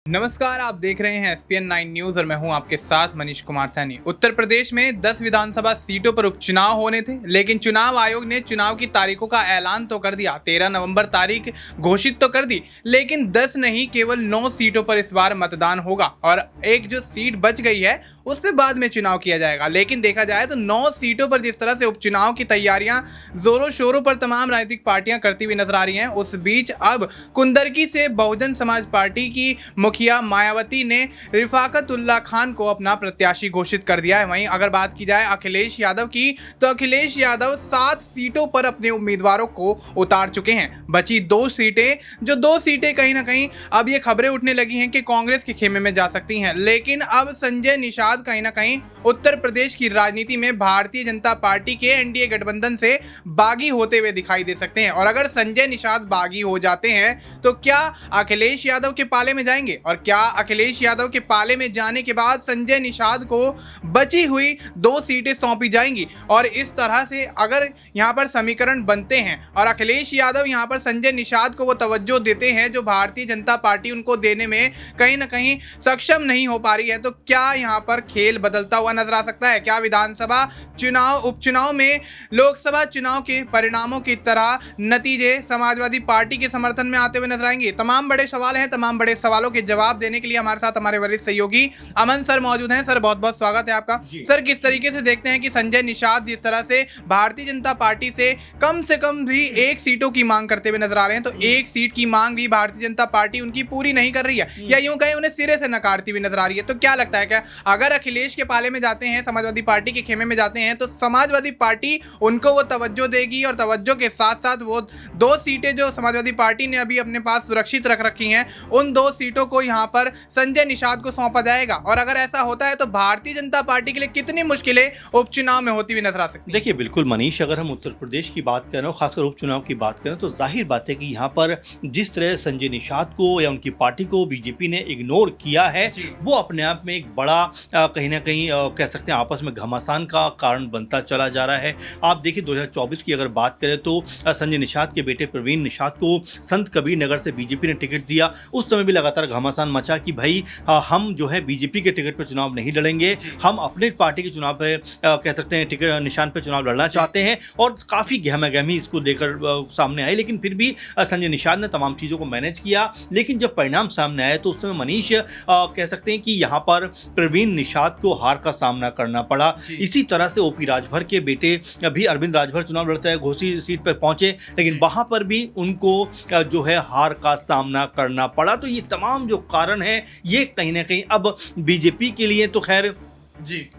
नमस्कार, आप देख रहे हैं एसपीएन 9 न्यूज और मैं हूं आपके साथ मनीष कुमार सैनी। उत्तर प्रदेश में 10 विधानसभा सीटों पर उपचुनाव होने थे, लेकिन चुनाव आयोग ने चुनाव की तारीखों का ऐलान तो कर दिया। 13 नवंबर तारीख घोषित तो कर दी, लेकिन 10 नहीं केवल 9 सीटों पर इस बार मतदान होगा और एक जो सीट बच गई है उस पर बाद में चुनाव किया जाएगा। लेकिन देखा जाए तो 9 सीटों पर जिस तरह से उपचुनाव की तैयारियां जोरों शोरों पर तमाम राजनीतिक पार्टियां करती हुई नजर आ रही हैं, उस बीच अब कुंदरकी से बहुजन समाज पार्टी की मुखिया मायावती ने रिफाकतुल्लाह खान को अपना प्रत्याशी घोषित कर दिया है। वहीं अगर बात की जाए अखिलेश यादव की, तो अखिलेश यादव 7 सीटों पर अपने उम्मीदवारों को उतार चुके हैं। बची 2 सीटें, जो 2 सीटें कहीं ना कहीं अब ये खबरें उठने लगी हैं कि कांग्रेस के खेमे में जा सकती हैं। लेकिन अब संजय निषाद कहीं ना कहीं उत्तर प्रदेश की राजनीति में भारतीय जनता पार्टी के एनडीए गठबंधन से बागी होते हुए दिखाई दे सकते हैं। और अगर संजय निषाद बागी हो जाते हैं तो क्या अखिलेश यादव के पाले में जाएंगे, और क्या अखिलेश यादव के पाले में जाने के बाद संजय निषाद को बची हुई 2 सीटें सौंपी जाएंगी। और इस तरह से अगर यहां पर समीकरण बनते हैं और अखिलेश यादव यहां पर संजय निषाद को वो तवज्जो देते हैं जो भारतीय जनता पार्टी उनको देने में कहीं ना कहीं सक्षम नहीं हो पा रही है, तो क्या यहां पर खेल बदलता हुआ नजर आ सकता है? क्या विधानसभा चुनाव, उपचुनाव में लोकसभा चुनाव के परिणामों की तरह नतीजे समाजवादी पार्टी के समर्थन में आते हुए नजर आएंगे? तमाम बड़े सवाल हैं। तमाम बड़े सवालों के जवाब देने के लिए हमारे साथ हमारे वरिष्ठ सहयोगी अमन सर मौजूद हैं। सर, बहुत बहुत स्वागत है आपका। सर, किस तरीके से देखते हैं कि संजय निषाद जिस तरह से भारतीय जनता पार्टी से कम भी 1 सीटों की मांग करते हुए नजर आ रहे हैं, तो 1 सीट की मांग भी भारतीय जनता पार्टी उनकी पूरी नहीं कर रही है, या यूं कहें उन्हें सिरे से नकारती हुई नजर आ रही है? तो क्या लगता है, क्या अगर अखिलेश के पाले में जाते हैं, समाजवादी पार्टी के खेमे में जाते हैं, तो समाजवादी पार्टी उनको वो तवज्जो देगी और तवज्जो के साथ साथ वो 2 सीटें जो समाजवादी पार्टी ने अभी अपने पास सुरक्षित रख रखी हैं, उन 2 सीटों को यहां पर संजय निषाद को सौंपा जाएगा? और अगर ऐसा होता है तो भारतीय जनता पार्टी के लिए कितनी मुश्किलें उपचुनाव में होती हुई नजर आ सकती हैं? देखिए, बिल्कुल मनीष, अगर हम उत्तर प्रदेश की बात करें और खासकर उपचुनाव की बात करें तो जाहिर बात है कि यहाँ पर जिस तरह संजय निषाद को या उनकी पार्टी को बीजेपी ने इग्नोर किया है, वो अपने आप में एक बड़ा कहीं ना कहीं कह सकते हैं आपस में घमासान का कारण बनता चला जा रहा है। आप देखिए 2024 की अगर बात करें तो संजय निषाद के बेटे प्रवीण निषाद को संत कबीर नगर से बीजेपी ने टिकट दिया। उस समय भी लगातार घमासान मचा कि भाई हम जो है बीजेपी के टिकट पर चुनाव नहीं लड़ेंगे, हम अपने पार्टी के चुनाव पे कह सकते हैं टिकट निशान पे चुनाव लड़ना चाहते हैं, और काफ़ी गहमा-गहमी इसको लेकर सामने आई। लेकिन फिर भी संजय निषाद ने तमाम चीज़ों को मैनेज किया। लेकिन जब परिणाम सामने आए तो उस समय मनीष कह सकते हैं कि यहाँ पर प्रवीण निषाद को हार का सामना करना पड़ा। इसी तरह से ओपी राजभर के बेटे भी अरविंद राजभर चुनाव लड़ते हैं, घोसी सीट पर पहुंचे, लेकिन वहां पर भी उनको जो है हार का सामना करना पड़ा। तो ये तमाम जो कारण है, ये कहीं ना कहीं अब बीजेपी के लिए तो खैर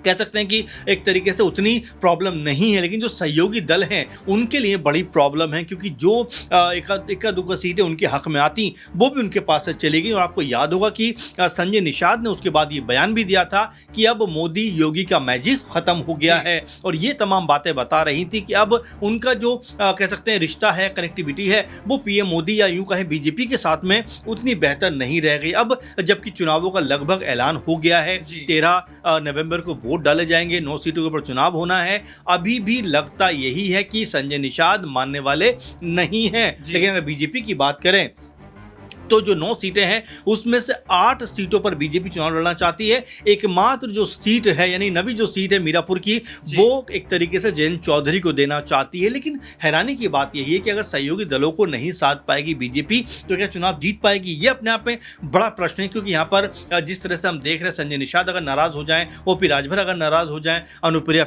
कह सकते हैं कि एक तरीके से उतनी प्रॉब्लम नहीं है, लेकिन जो सहयोगी दल हैं उनके लिए बड़ी प्रॉब्लम है, क्योंकि जो इक्का दुक्का सीटें उनके हक में आती वो भी उनके पास से चली गई। और आपको याद होगा कि संजय निषाद ने उसके बाद ये बयान भी दिया था कि अब मोदी योगी का मैजिक ख़त्म हो गया है, और ये तमाम बातें बता रही थी कि अब उनका जो कह सकते हैं रिश्ता है, कनेक्टिविटी है, वो पीएम मोदी या यूँ कहें बीजेपी के साथ में उतनी बेहतर नहीं रह गई। अब जबकि चुनावों का लगभग ऐलान हो गया है, 13 नवंबर को वोट डाले जाएंगे, 9 सीटों के ऊपर चुनाव होना है, अभी भी लगता यही है कि संजय निषाद मानने वाले नहीं हैं। लेकिन अगर बीजेपी की बात करें तो जो 9 सीटें हैं उसमें से 8 सीटों पर बीजेपी चुनाव लड़ना चाहती है। एकमात्र जो सीट है, यानी नवी जो सीट है मीरापुर की, वो एक तरीके से जयंत चौधरी को देना चाहती है। लेकिन हैरानी की बात यही है कि अगर सहयोगी दलों को नहीं साथ पाएगी बीजेपी, तो क्या चुनाव जीत पाएगी? ये अपने आप में बड़ा प्रश्न है, क्योंकि यहाँ पर जिस तरह से हम देख रहे हैं, संजय निषाद अगर नाराज हो जाएं, ओपी राजभर अगर नाराज हो जाएं, अनुप्रिया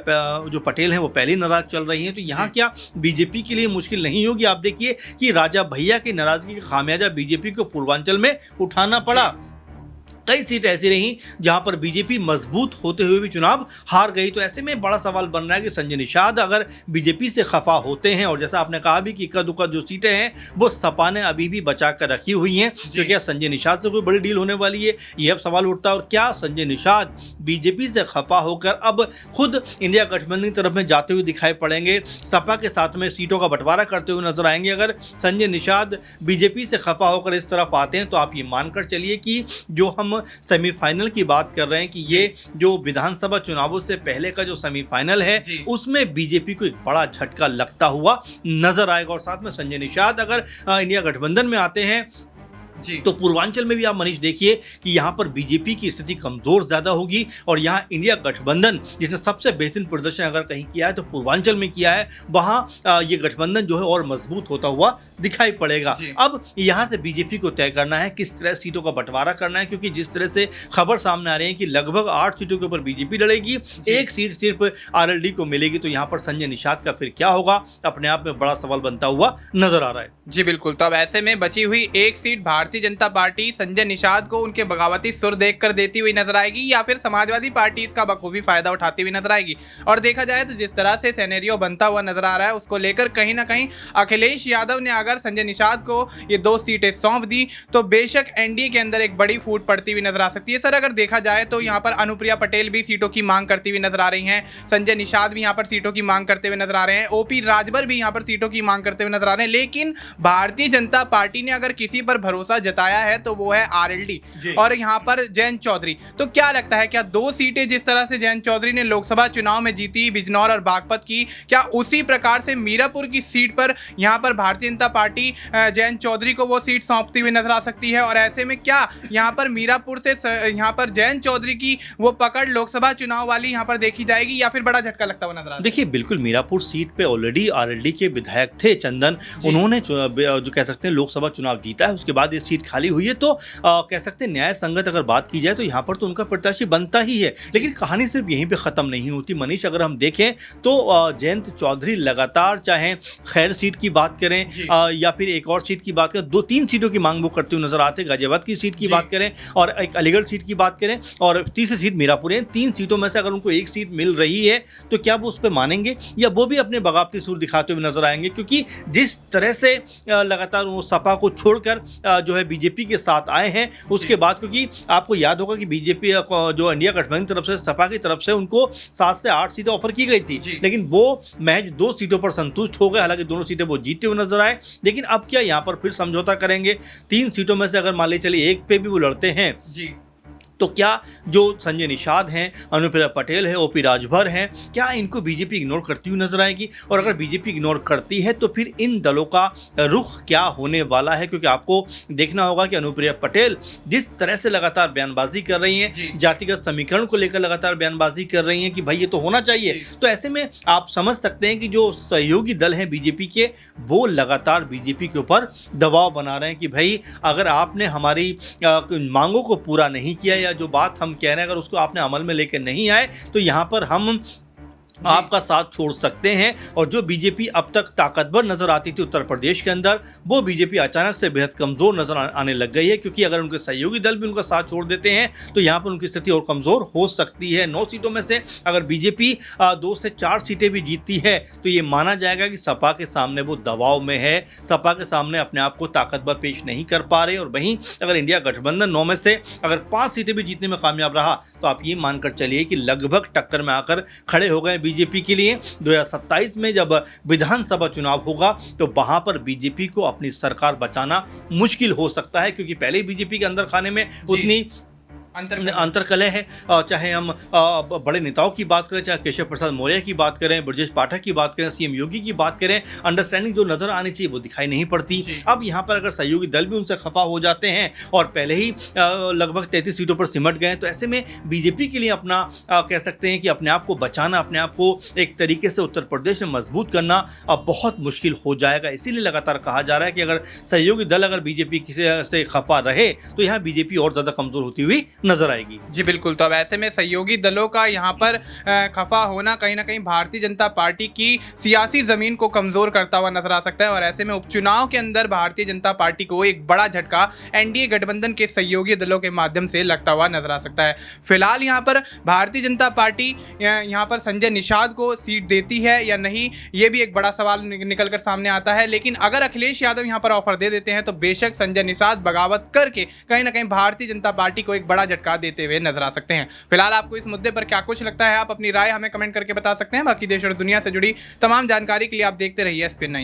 जो पटेल हैं वो पहले नाराज चल रही हैं, तो यहाँ क्या बीजेपी के लिए मुश्किल नहीं होगी? आप देखिए कि राजा भैया की नाराजगी का खामियाजा बीजेपी को पूर्वांचल में उठाना पड़ा। कई सीट ऐसी रहीं जहां पर बीजेपी मजबूत होते हुए भी चुनाव हार गई। तो ऐसे में बड़ा सवाल बन रहा है कि संजय निषाद अगर बीजेपी से खफा होते हैं, और जैसा आपने कहा भी कि इक्का दुक्का जो सीटें हैं वो सपा ने अभी भी बचा कर रखी हुई हैं, तो क्या संजय निषाद से कोई बड़ी डील होने वाली है? ये अब सवाल उठता है। और क्या संजय निषाद बीजेपी से खफा होकर अब खुद इंडिया गठबंधन की तरफ में जाते हुए दिखाई पड़ेंगे, सपा के साथ में सीटों का बंटवारा करते हुए नजर आएंगे? अगर संजय निषाद बीजेपी से खफा होकर इस तरफ आते हैं तो आप ये मानकर चलिए कि जो हम सेमीफाइनल की बात कर रहे हैं कि ये जो विधानसभा चुनावों से पहले का जो सेमीफाइनल है उसमें बीजेपी को एक बड़ा झटका लगता हुआ नजर आएगा। और साथ में संजय निषाद अगर इंडिया गठबंधन में आते हैं जी। तो पूर्वांचल में भी आप मनीष देखिए कि यहाँ पर बीजेपी की स्थिति कमजोर ज्यादा होगी और यहाँ इंडिया गठबंधन जिसने सबसे बेहतरीन प्रदर्शन अगर कहीं किया है तो पूर्वांचल में किया है, वहां ये गठबंधन जो है और मजबूत होता हुआ दिखाई पड़ेगा। अब यहाँ से बीजेपी को तय करना है किस तरह सीटों का बंटवारा करना है, क्योंकि जिस तरह से खबर सामने आ रही है कि लगभग 8 सीटों के ऊपर बीजेपी लड़ेगी, 1 सीट सिर्फ आरएलडी को मिलेगी, तो यहाँ पर संजय निषाद का फिर क्या होगा, अपने आप में बड़ा सवाल बनता हुआ नजर आ रहा है। जी बिल्कुल। तो अब ऐसे में बची हुई 1 सीट भारतीय जनता पार्टी संजय निषाद को उनके बगावती सुर देखकर देती हुई नजर आएगी या फिर समाजवादी पार्टी इसका बखूबी फायदा उठाती हुई नजर आएगी। और देखा जाए तो जिस तरह से सिनेरियो बनता हुआ नजर आ रहा है उसको लेकर कहीं ना कहीं अखिलेश यादव ने अगर संजय निषाद को ये 2 सीटें सौंप दी तो बेशक एनडीए के अंदर एक बड़ी फूट पड़ती हुई नजर आ सकती है। सर अगर देखा जाए तो यहाँ पर अनुप्रिया पटेल भी सीटों की मांग करती हुई नजर आ रही हैं, संजय निषाद भी यहाँ पर सीटों की मांग करते हुए नजर आ रहे हैं, ओपी राजभर भी यहाँ पर सीटों की मांग करते हुए नजर आ रहे हैं। लेकिन भारतीय जनता पार्टी ने अगर किसी पर भरोसा जताया है तो वो है आरएलडी और यहाँ पर जयंत चौधरी। तो क्या लगता है क्या 2 सीटें जिस तरह से जयंत चौधरी ने लोकसभा चुनाव में जीती बिजनौर और बागपत की, क्या उसी प्रकार से मीरापुर की सीट पर यहाँ पर भारतीय जनता पार्टी जयंत चौधरी को वो सीट सौंपती हुई नजर आ सकती है? और ऐसे में क्या यहाँ पर मीरापुर से यहाँ पर जयंत चौधरी की वो पकड़ लोकसभा चुनाव वाली यहाँ पर देखी जाएगी या फिर बड़ा झटका लगता हुआ नजर आ? देखिए बिल्कुल, मीरापुर सीट पे ऑलरेडी आरएलडी के विधायक थे चंदन, उन्होंने जो कह सकते हैं लोकसभा चुनाव जीता है, उसके बाद ये सीट खाली हुई है, तो कह सकते हैं न्याय संगत अगर बात की जाए तो यहाँ पर तो उनका प्रत्याशी बनता ही है। लेकिन कहानी सिर्फ यहीं पे खत्म नहीं होती मनीष, अगर हम देखें तो जयंत चौधरी लगातार चाहे खैर सीट की बात करें या फिर एक और सीट की बात करें, 2-3 सीटों की मांग वो करते हुए नजर आते हैं। गाजियाबाद की सीट की बात करें और एक अलीगढ़ सीट की बात करें और तीसरी सीट मीरापुर है। 3 सीटों में से अगर उनको 1 सीट मिल रही है तो क्या वो उस पर मानेंगे या वो भी अपने बगावती सुर दिखाते हुए नजर आएंगे? क्योंकि जिस तरह से लगातार वो सपा को छोड़कर जो है बीजेपी के साथ आए हैं, उसके बाद क्योंकि आपको याद होगा कि बीजेपी जो इंडिया गठबंधन की तरफ से सपा की तरफ से उनको 7 से 8 सीटें ऑफर की गई थी, लेकिन वो महज 2 सीटों पर संतुष्ट हो गए। हालांकि दोनों सीटें वो जीतते हुए नजर आए, लेकिन अब क्या यहाँ पर फिर समझौता करेंगे? 3 सीटों में से अगर मान ली चलिए 1 पे भी वो लड़ते हैं तो क्या जो संजय निषाद हैं, अनुप्रिया पटेल है, ओपी राजभर हैं, क्या इनको बीजेपी इग्नोर करती हुई नजर आएगी? और अगर बीजेपी इग्नोर करती है तो फिर इन दलों का रुख क्या होने वाला है? क्योंकि आपको देखना होगा कि अनुप्रिया पटेल जिस तरह से लगातार बयानबाजी कर रही हैं, जातिगत समीकरण को लेकर लगातार बयानबाजी कर रही हैं कि भाई ये तो होना चाहिए, तो ऐसे में आप समझ सकते हैं कि जो सहयोगी दल हैं बीजेपी के, वो लगातार बीजेपी के ऊपर दबाव बना रहे हैं कि भाई अगर आपने हमारी मांगों को पूरा नहीं किया या जो बात हम कह रहे हैं अगर उसको आपने अमल में लेकर नहीं आए तो यहाँ पर हम आपका साथ छोड़ सकते हैं। और जो बीजेपी अब तक ताकतवर नजर आती थी उत्तर प्रदेश के अंदर, वो बीजेपी अचानक से बेहद कमजोर नजर आने लग गई है, क्योंकि अगर उनके सहयोगी दल भी उनका साथ छोड़ देते हैं तो यहाँ पर उनकी स्थिति और कमजोर हो सकती है। 9 सीटों में से अगर बीजेपी 2 से 4 सीटें भी जीतती है तो ये माना जाएगा कि सपा के सामने वो दबाव में है, सपा के सामने अपने आप को ताकतवर पेश नहीं कर पा रहे। और वहीं अगर इंडिया गठबंधन 9 में से अगर 5 सीटें भी जीतने में कामयाब रहा तो आप ये मानकर चलिए कि लगभग टक्कर में आकर खड़े हो गए बीजेपी के लिए। 2027 में जब विधानसभा चुनाव होगा तो वहां पर बीजेपी को अपनी सरकार बचाना मुश्किल हो सकता है, क्योंकि पहले ही बीजेपी के अंदर खाने में उतनी अंतरकलह है। चाहे हम बड़े नेताओं की बात करें, चाहे केशव प्रसाद मौर्य की बात करें, ब्रजेश पाठक की बात करें, सीएम योगी की बात करें, अंडरस्टैंडिंग जो नजर आनी चाहिए वो दिखाई नहीं पड़ती। अब यहाँ पर अगर सहयोगी दल भी उनसे खफा हो जाते हैं और पहले ही लगभग 33 सीटों पर सिमट गए, तो ऐसे में बीजेपी के लिए अपना कह सकते हैं कि अपने आप को बचाना, अपने आप को एक तरीके से उत्तर प्रदेश में मजबूत करना बहुत मुश्किल हो जाएगा। इसीलिए लगातार कहा जा रहा है कि अगर सहयोगी दल अगर बीजेपी से खफा रहे तो यहाँ बीजेपी और ज़्यादा कमजोर होती हुई नजर आएगी। जी बिल्कुल। तो अब ऐसे में सहयोगी दलों का यहाँ पर खफा होना कहीं ना कहीं भारतीय जनता पार्टी की सियासी जमीन को कमजोर करता हुआ नजर आ सकता है और ऐसे में उपचुनाव के अंदर भारतीय जनता पार्टी को एक बड़ा झटका एनडीए गठबंधन के सहयोगी दलों के माध्यम से लगता हुआ नजर आ सकता है। फिलहाल यहाँ पर भारतीय जनता पार्टी यहाँ पर संजय निषाद को सीट देती है या नहीं, ये भी एक बड़ा सवाल निकल कर सामने आता है। लेकिन अगर अखिलेश यादव यहाँ पर ऑफर दे देते हैं तो बेशक संजय निषाद बगावत करके कहीं ना कहीं भारतीय जनता पार्टी को एक बड़ा झटका देते हुए नजर आ सकते हैं। फिलहाल आपको इस मुद्दे पर क्या कुछ लगता है, आप अपनी राय हमें कमेंट करके बता सकते हैं। बाकी देश और दुनिया से जुड़ी तमाम जानकारी के लिए आप देखते रहिए SPN9 न्यूज़।